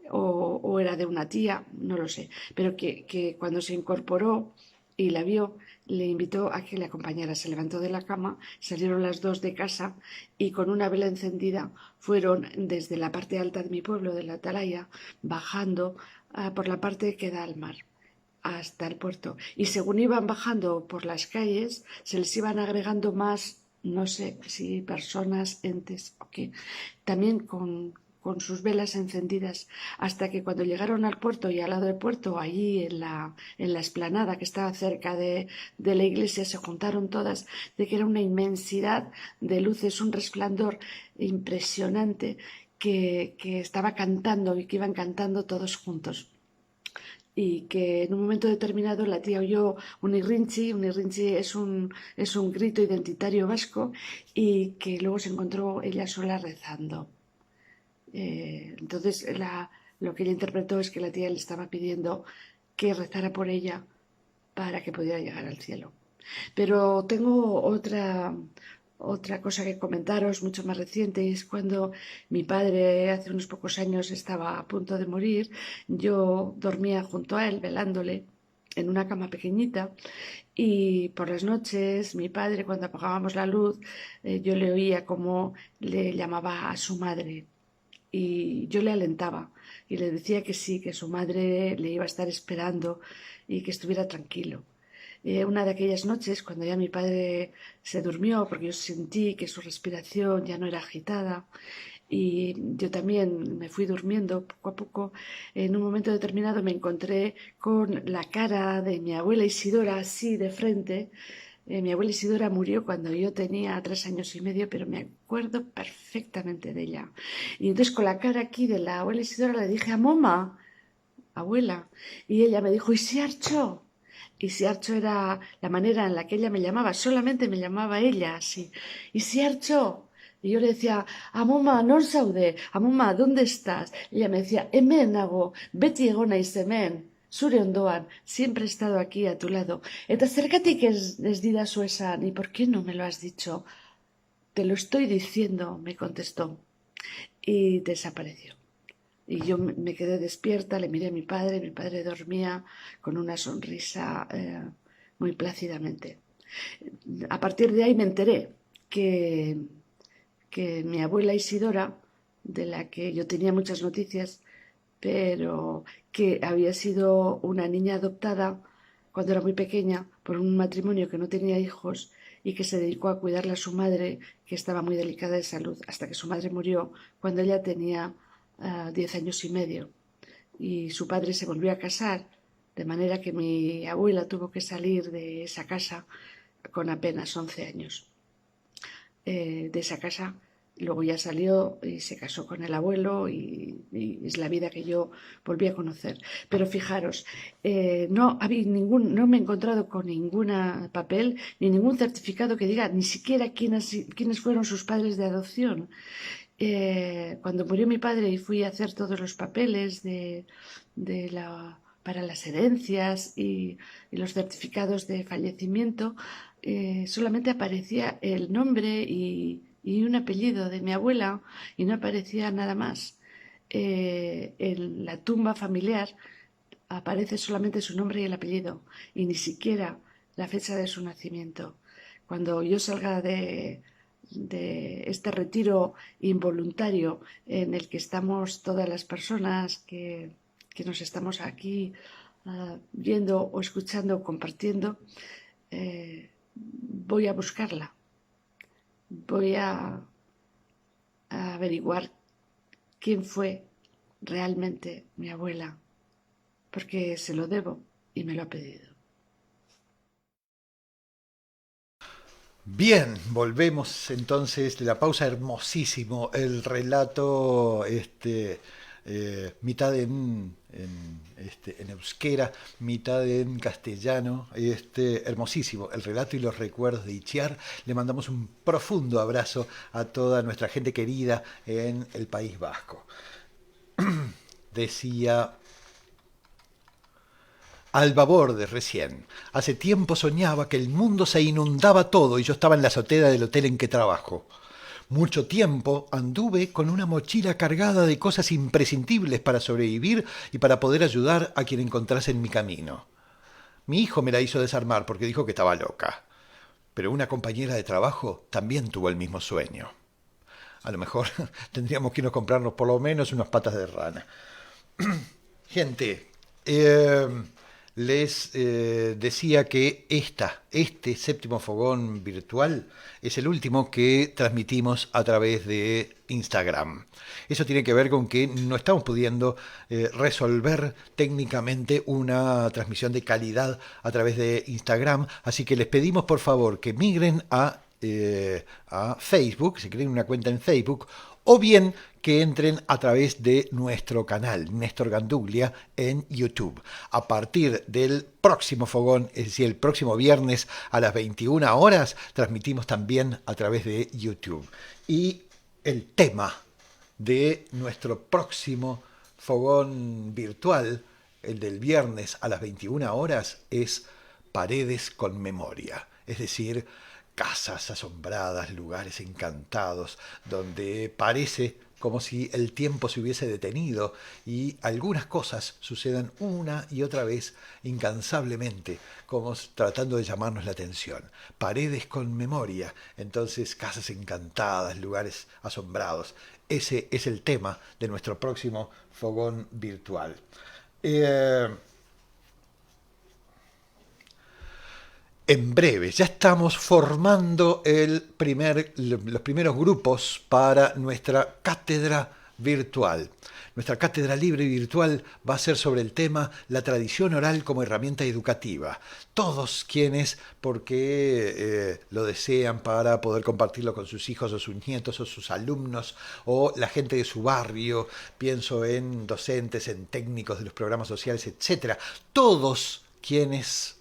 o era de una tía, no lo sé, pero que cuando se incorporó y la vio, le invitó a que le acompañara. Se levantó de la cama, salieron las dos de casa y con una vela encendida fueron desde la parte alta de mi pueblo, de la Atalaya, bajando por la parte que da al mar hasta el puerto. Y según iban bajando por las calles, se les iban agregando más, no sé si personas, entes o qué, también con sus velas encendidas, hasta que cuando llegaron al puerto y al lado del puerto, allí en la explanada que estaba cerca de la iglesia, se juntaron todas, de que era una inmensidad de luces, un resplandor impresionante que estaba cantando y que iban cantando todos juntos y que en un momento determinado la tía oyó un irrinchi es un grito identitario vasco y que luego se encontró ella sola rezando. Entonces lo que ella interpretó es que la tía le estaba pidiendo que rezara por ella para que pudiera llegar al cielo. Pero tengo otra cosa que comentaros, mucho más reciente, y es cuando mi padre hace unos pocos años estaba a punto de morir. Yo dormía junto a él, velándole, en una cama pequeñita, y por las noches mi padre, cuando apagábamos la luz, yo le oía como le llamaba a su madre. Y yo le alentaba y le decía que sí, que su madre le iba a estar esperando y que estuviera tranquilo. Una de aquellas noches, cuando ya mi padre se durmió, porque yo sentí que su respiración ya no era agitada, y yo también me fui durmiendo poco a poco, en un momento determinado me encontré con la cara de mi abuela Isidora así de frente. Mi abuela Isidora murió cuando yo tenía 3 años y medio, pero me acuerdo perfectamente de ella. Y entonces con la cara aquí de la abuela Isidora le dije a Moma, abuela, y ella me dijo, ¿y si Archo? Y si Archo era la manera en la que ella me llamaba, solamente me llamaba ella así. ¿Y si Archo? Y yo le decía, Amoma, non saude, Amoma, ¿dónde estás? Y ella me decía, hemen nago, beti egon naiz hemen, zure ondoan, siempre he estado aquí a tu lado. Eta zergatik ez didazu esan, ¿y por qué no me lo has dicho? Te lo estoy diciendo, me contestó, y desapareció. Y yo me quedé despierta, le miré a mi padre dormía con una sonrisa muy plácidamente. A partir de ahí me enteré que, que mi abuela Isidora, de la que yo tenía muchas noticias, pero que había sido una niña adoptada cuando era muy pequeña por un matrimonio que no tenía hijos y que se dedicó a cuidarla a su madre, que estaba muy delicada de salud, hasta que su madre murió cuando ella tenía 10 años y medio. Y su padre se volvió a casar, de manera que mi abuela tuvo que salir de esa casa con apenas 11 años. De esa casa luego ya salió y se casó con el abuelo y es la vida que yo volví a conocer. Pero fijaros, no me he encontrado con ningún papel ni ningún certificado que diga ni siquiera quiénes fueron sus padres de adopción. Cuando murió mi padre y fui a hacer todos los papeles para las herencias y los certificados de fallecimiento, solamente aparecía el nombre y un apellido de mi abuela y no aparecía nada más. En la tumba familiar aparece solamente su nombre y el apellido y ni siquiera la fecha de su nacimiento. Cuando yo salga de este retiro involuntario en el que estamos todas las personas que nos estamos aquí viendo o escuchando o compartiendo, voy a buscarla, voy a averiguar quién fue realmente mi abuela, porque se lo debo y me lo ha pedido. Bien, volvemos entonces de la pausa, hermosísimo el relato, mitad en euskera, mitad en castellano, hermosísimo el relato y los recuerdos de Itziar. Le mandamos un profundo abrazo a toda nuestra gente querida en el País Vasco. Decía Alba Bordes recién. Hace tiempo soñaba que el mundo se inundaba todo y yo estaba en la azotea del hotel en que trabajo. Mucho tiempo anduve con una mochila cargada de cosas imprescindibles para sobrevivir y para poder ayudar a quien encontrase en mi camino. Mi hijo me la hizo desarmar porque dijo que estaba loca. Pero una compañera de trabajo también tuvo el mismo sueño. A lo mejor tendríamos que irnos a comprarnos por lo menos unas patas de rana. Gente, les decía que este séptimo fogón virtual es el último que transmitimos a través de Instagram. Eso tiene que ver con que no estamos pudiendo resolver técnicamente una transmisión de calidad a través de Instagram, así que les pedimos por favor que migren a Facebook, si creen una cuenta en Facebook, o bien que entren a través de nuestro canal, Néstor Ganduglia, en YouTube. A partir del próximo fogón, es decir, el próximo viernes a las 21 horas, transmitimos también a través de YouTube. Y el tema de nuestro próximo fogón virtual, el del viernes a las 21 horas, es Paredes con Memoria, es decir, casas asombradas, lugares encantados, donde parece como si el tiempo se hubiese detenido y algunas cosas sucedan una y otra vez incansablemente, como tratando de llamarnos la atención. Paredes con memoria, entonces casas encantadas, lugares asombrados. Ese es el tema de nuestro próximo fogón virtual. En breve, ya estamos formando los primeros grupos para nuestra cátedra virtual. Nuestra cátedra libre y virtual va a ser sobre el tema la tradición oral como herramienta educativa. Todos quienes, porque lo desean para poder compartirlo con sus hijos o sus nietos o sus alumnos o la gente de su barrio, pienso en docentes, en técnicos de los programas sociales, etc. Todos quienes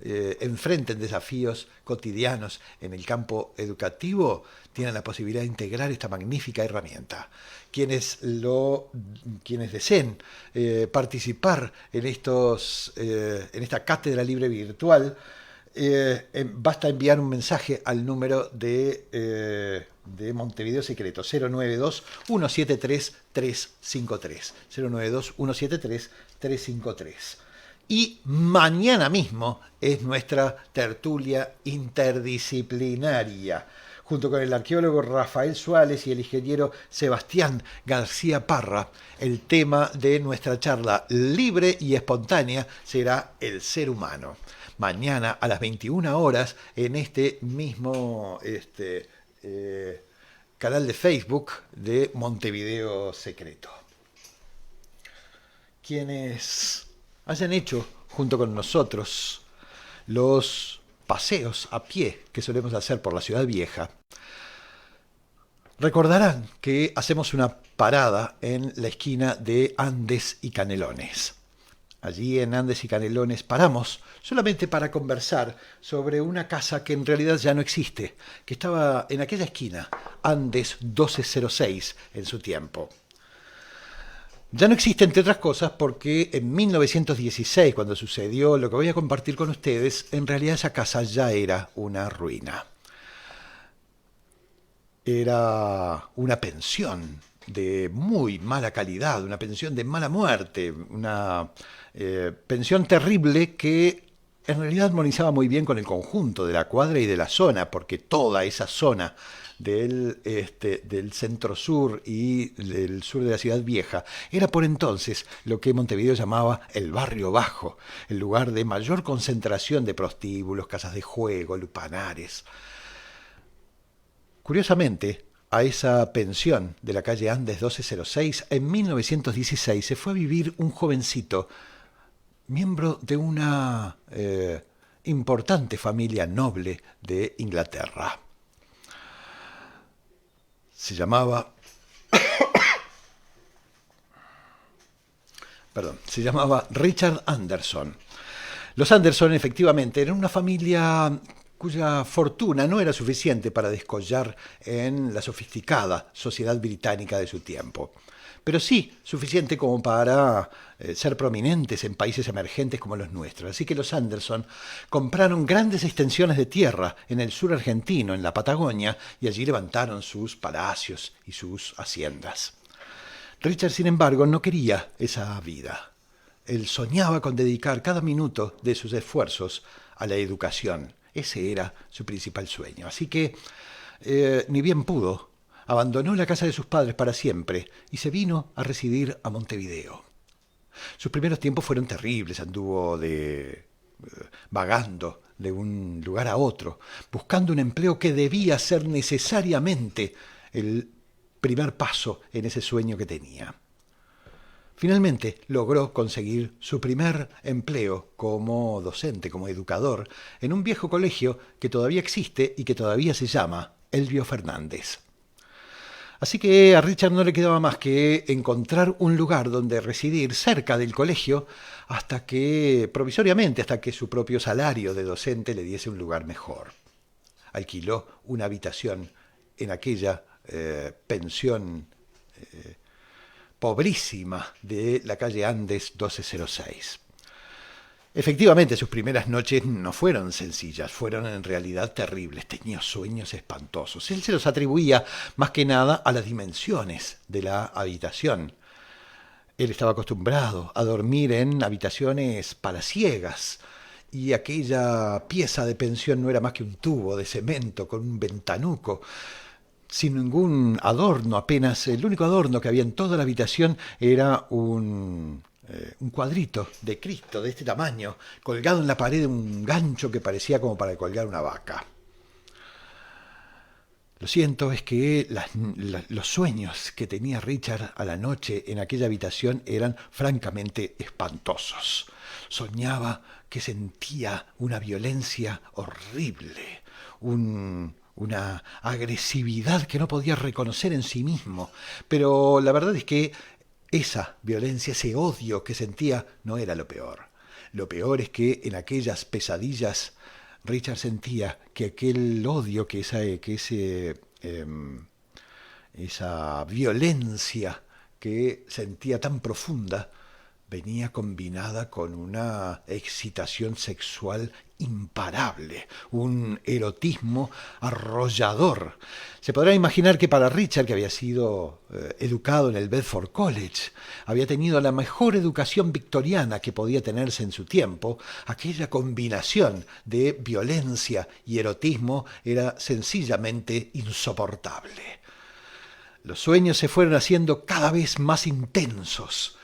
enfrenten desafíos cotidianos en el campo educativo, tienen la posibilidad de integrar esta magnífica herramienta. Quienes deseen participar en esta cátedra libre virtual, basta enviar un mensaje al número de Montevideo Secreto, 092-173-353. 092-173-353. Y mañana mismo es nuestra tertulia interdisciplinaria, junto con el arqueólogo Rafael Suárez y el ingeniero Sebastián García Parra. El tema de nuestra charla libre y espontánea será el ser humano. Mañana a las 21 horas en este mismo canal de Facebook de Montevideo Secreto. Quienes hayan hecho junto con nosotros los paseos a pie que solemos hacer por la ciudad vieja, recordarán que hacemos una parada en la esquina de Andes y Canelones. Allí en Andes y Canelones paramos solamente para conversar sobre una casa que en realidad ya no existe, que estaba en aquella esquina, Andes 1206 en su tiempo. Ya no existe, entre otras cosas, porque en 1916, cuando sucedió lo que voy a compartir con ustedes, en realidad esa casa ya era una ruina. Era una pensión de muy mala calidad, una pensión de mala muerte, una pensión terrible que en realidad armonizaba muy bien con el conjunto de la cuadra y de la zona, porque toda esa zona del centro sur y del sur de la ciudad vieja era por entonces lo que Montevideo llamaba el barrio bajo, el lugar de mayor concentración de prostíbulos, casas de juego, lupanares. Curiosamente, a esa pensión de la calle Andes 1206, en 1916 se fue a vivir un jovencito, miembro de una importante familia noble de Inglaterra. Se llamaba Richard Anderson. Los Anderson efectivamente eran una familia cuya fortuna no era suficiente para descollar en la sofisticada sociedad británica de su tiempo, pero sí suficiente como para ser prominentes en países emergentes como los nuestros. Así que los Anderson compraron grandes extensiones de tierra en el sur argentino, en la Patagonia, y allí levantaron sus palacios y sus haciendas. Richard, sin embargo, no quería esa vida. Él soñaba con dedicar cada minuto de sus esfuerzos a la educación. Ese era su principal sueño. Así que, ni bien pudo, abandonó la casa de sus padres para siempre y se vino a residir a Montevideo. Sus primeros tiempos fueron terribles, anduvo vagando de un lugar a otro, buscando un empleo que debía ser necesariamente el primer paso en ese sueño que tenía. Finalmente logró conseguir su primer empleo como docente, como educador, en un viejo colegio que todavía existe y que todavía se llama Elbio Fernández. Así que a Richard no le quedaba más que encontrar un lugar donde residir cerca del colegio provisoriamente, hasta que su propio salario de docente le diese un lugar mejor. Alquiló una habitación en aquella pensión pobrísima de la calle Andes 1206. Efectivamente, sus primeras noches no fueron sencillas, fueron en realidad terribles. Tenía sueños espantosos. Él se los atribuía más que nada a las dimensiones de la habitación. Él estaba acostumbrado a dormir en habitaciones palaciegas, y aquella pieza de pensión no era más que un tubo de cemento con un ventanuco, sin ningún adorno, apenas. El único adorno que había en toda la habitación era un cuadrito de Cristo de este tamaño, colgado en la pared de un gancho que parecía como para colgar una vaca. Lo cierto es que los sueños que tenía Richard a la noche en aquella habitación eran francamente espantosos. Soñaba que sentía una violencia horrible, una agresividad que no podía reconocer en sí mismo, pero la verdad es que esa violencia, ese odio que sentía, no era lo peor. Lo peor es que en aquellas pesadillas Richard sentía que aquel odio, esa violencia que sentía tan profunda, venía combinada con una excitación sexual imparable, un erotismo arrollador. Se podrá imaginar que para Richard, que había sido educado en el Bedford College, había tenido la mejor educación victoriana que podía tenerse en su tiempo, aquella combinación de violencia y erotismo era sencillamente insoportable. Los sueños se fueron haciendo cada vez más intensos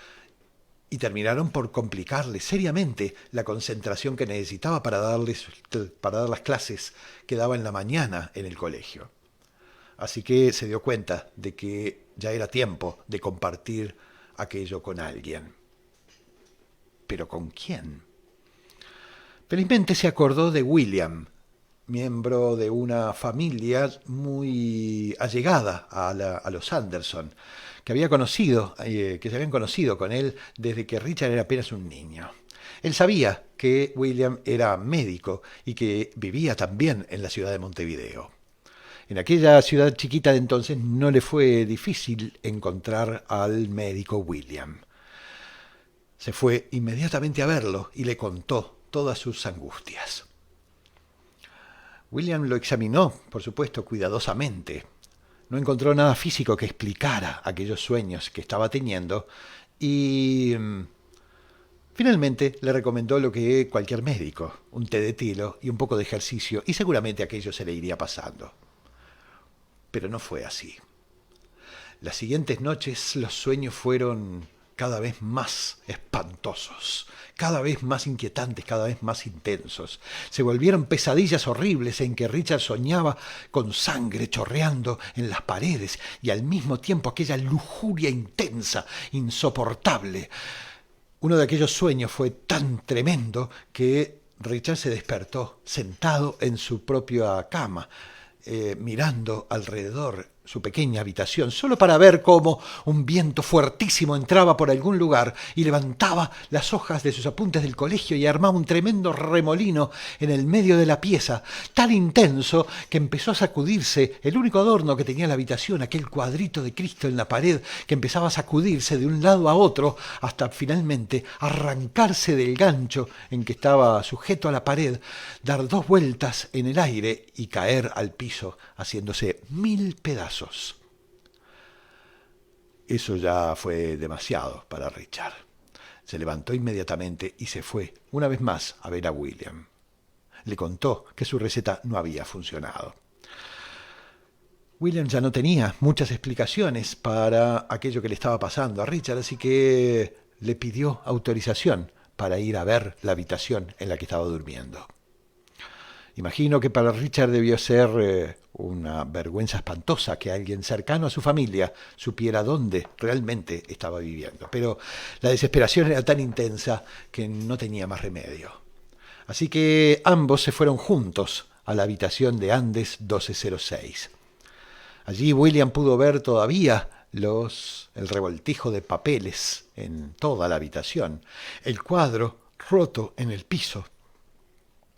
y terminaron por complicarle seriamente la concentración que necesitaba para dar las clases que daba en la mañana en el colegio. Así que se dio cuenta de que ya era tiempo de compartir aquello con alguien. ¿Pero con quién? Felizmente se acordó de William, miembro de una familia muy allegada a los Anderson, que se habían conocido con él desde que Richard era apenas un niño. Él sabía que William era médico y que vivía también en la ciudad de Montevideo. En aquella ciudad chiquita de entonces no le fue difícil encontrar al médico William. Se fue inmediatamente a verlo y le contó todas sus angustias. William lo examinó, por supuesto, cuidadosamente. No encontró nada físico que explicara aquellos sueños que estaba teniendo y finalmente le recomendó lo que cualquier médico, un té de tilo y un poco de ejercicio, y seguramente aquello se le iría pasando. Pero no fue así. Las siguientes noches los sueños fueron cada vez más espantosos, cada vez más inquietantes, cada vez más intensos. Se volvieron pesadillas horribles en que Richard soñaba con sangre chorreando en las paredes y al mismo tiempo aquella lujuria intensa, insoportable. Uno de aquellos sueños fue tan tremendo que Richard se despertó sentado en su propia cama, mirando alrededor su pequeña habitación, solo para ver cómo un viento fuertísimo entraba por algún lugar y levantaba las hojas de sus apuntes del colegio y armaba un tremendo remolino en el medio de la pieza, tan intenso que empezó a sacudirse el único adorno que tenía la habitación, aquel cuadrito de Cristo en la pared, que empezaba a sacudirse de un lado a otro hasta finalmente arrancarse del gancho en que estaba sujeto a la pared, dar 2 vueltas en el aire y caer al piso, haciéndose 1000 pedazos. Eso ya fue demasiado para Richard. Se levantó inmediatamente y se fue una vez más a ver a William. Le contó que su receta no había funcionado. William ya no tenía muchas explicaciones para aquello que le estaba pasando a Richard, así que le pidió autorización para ir a ver la habitación en la que estaba durmiendo. Imagino que para Richard debió ser una vergüenza espantosa que alguien cercano a su familia supiera dónde realmente estaba viviendo. Pero la desesperación era tan intensa que no tenía más remedio. Así que ambos se fueron juntos a la habitación de Andes 1206. Allí William pudo ver todavía el revoltijo de papeles en toda la habitación, el cuadro roto en el piso.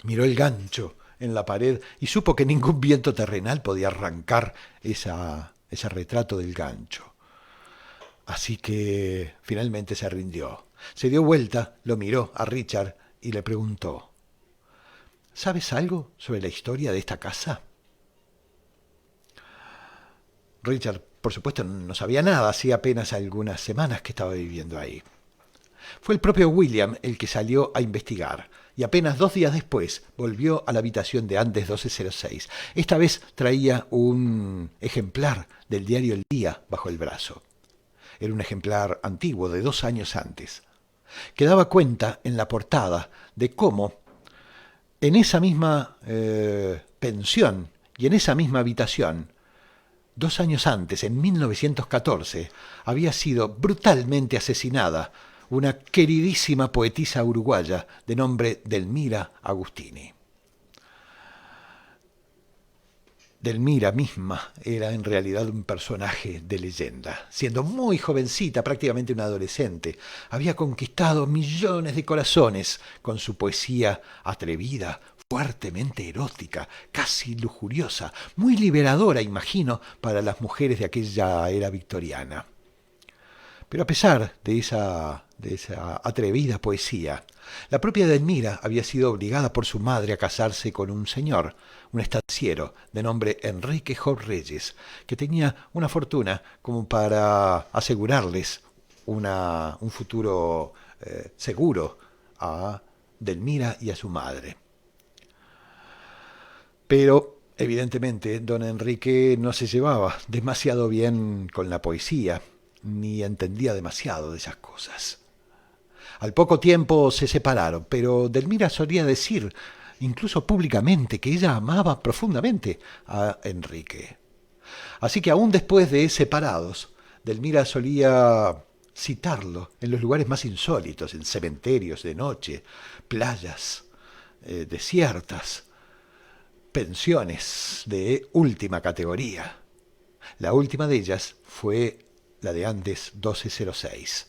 Miró el gancho en la pared y supo que ningún viento terrenal podía arrancar ese retrato del gancho. Así que finalmente se rindió. Se dio vuelta, lo miró a Richard y le preguntó: ¿sabes algo sobre la historia de esta casa? Richard, por supuesto, no sabía nada, hacía apenas algunas semanas que estaba viviendo ahí. Fue el propio William el que salió a investigar, y apenas 2 días después volvió a la habitación de Andes 1206. Esta vez traía un ejemplar del diario El Día bajo el brazo. Era un ejemplar antiguo, de 2 años antes, que daba cuenta en la portada de cómo en esa misma pensión y en esa misma habitación, 2 años antes, en 1914, había sido brutalmente asesinada una queridísima poetisa uruguaya de nombre Delmira Agustini. Delmira misma era en realidad un personaje de leyenda. Siendo muy jovencita, prácticamente una adolescente, había conquistado millones de corazones con su poesía atrevida, fuertemente erótica, casi lujuriosa, muy liberadora, imagino, para las mujeres de aquella era victoriana. Pero a pesar de esa atrevida poesía, la propia Delmira había sido obligada por su madre a casarse con un señor, un estanciero de nombre Enrique Job Reyes, que tenía una fortuna como para asegurarles un futuro seguro a Delmira y a su madre. Pero, evidentemente, don Enrique no se llevaba demasiado bien con la poesía, ni entendía demasiado de esas cosas. Al poco tiempo se separaron, pero Delmira solía decir, incluso públicamente, que ella amaba profundamente a Enrique. Así que aún después de separados, Delmira solía citarlo en los lugares más insólitos, en cementerios de noche, playas desiertas, pensiones de última categoría. La última de ellas fue la de Andes 1206.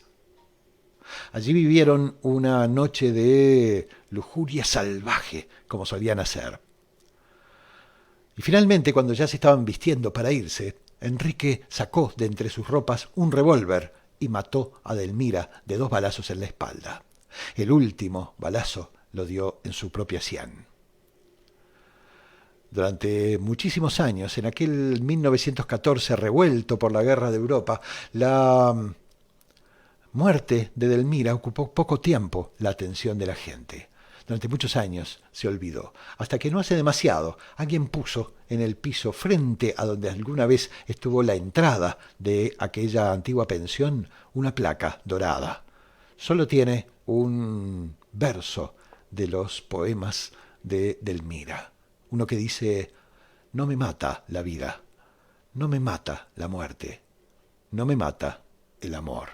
Allí vivieron una noche de lujuria salvaje, como solían hacer. Y finalmente, cuando ya se estaban vistiendo para irse, Enrique sacó de entre sus ropas un revólver y mató a Delmira de 2 balazos en la espalda. El último balazo lo dio en su propia sien. Durante muchísimos años, en aquel 1914 revuelto por la guerra de Europa, la muerte de Delmira ocupó poco tiempo la atención de la gente. Durante muchos años se olvidó, hasta que no hace demasiado alguien puso en el piso frente a donde alguna vez estuvo la entrada de aquella antigua pensión una placa dorada. Solo tiene un verso de los poemas de Delmira. Uno que dice: no me mata la vida, no me mata la muerte, no me mata el amor.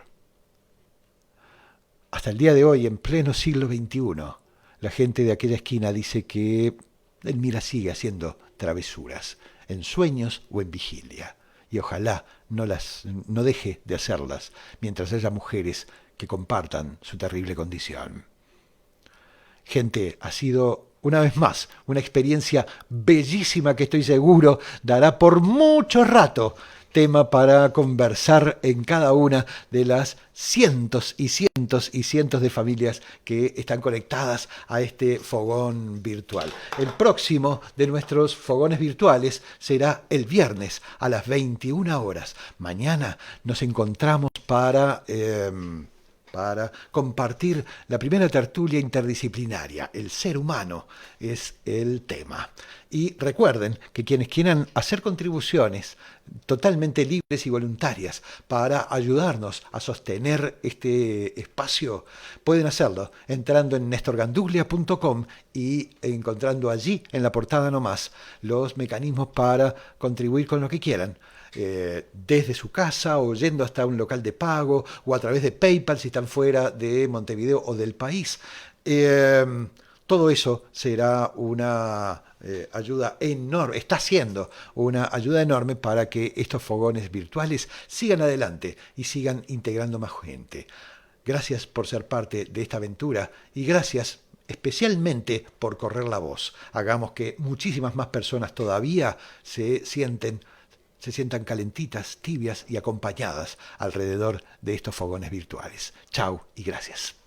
Hasta el día de hoy, en pleno siglo XXI, la gente de aquella esquina dice que Delmira sigue haciendo travesuras, en sueños o en vigilia, y y ojalá no deje de hacerlas mientras haya mujeres que compartan su terrible condición. Gente, ha sido una vez más una experiencia bellísima que estoy seguro dará por mucho rato tema para conversar en cada una de las cientos y cientos y cientos de familias que están conectadas a este fogón virtual. El próximo de nuestros fogones virtuales será el viernes a las 21 horas. Mañana nos encontramos para compartir la primera tertulia interdisciplinaria. El ser humano es el tema. Y recuerden que quienes quieran hacer contribuciones totalmente libres y voluntarias para ayudarnos a sostener este espacio, pueden hacerlo entrando en nestorganduglia.com y encontrando allí en la portada nomás los mecanismos para contribuir con lo que quieran. Desde su casa o yendo hasta un local de pago o a través de PayPal si están fuera de Montevideo o del país. Todo eso será una ayuda enorme, está siendo una ayuda enorme para que estos fogones virtuales sigan adelante y sigan integrando más gente. Gracias por ser parte de esta aventura y gracias especialmente por correr la voz. Hagamos que muchísimas más personas todavía se sientan calentitas, tibias y acompañadas alrededor de estos fogones virtuales. Chau y gracias.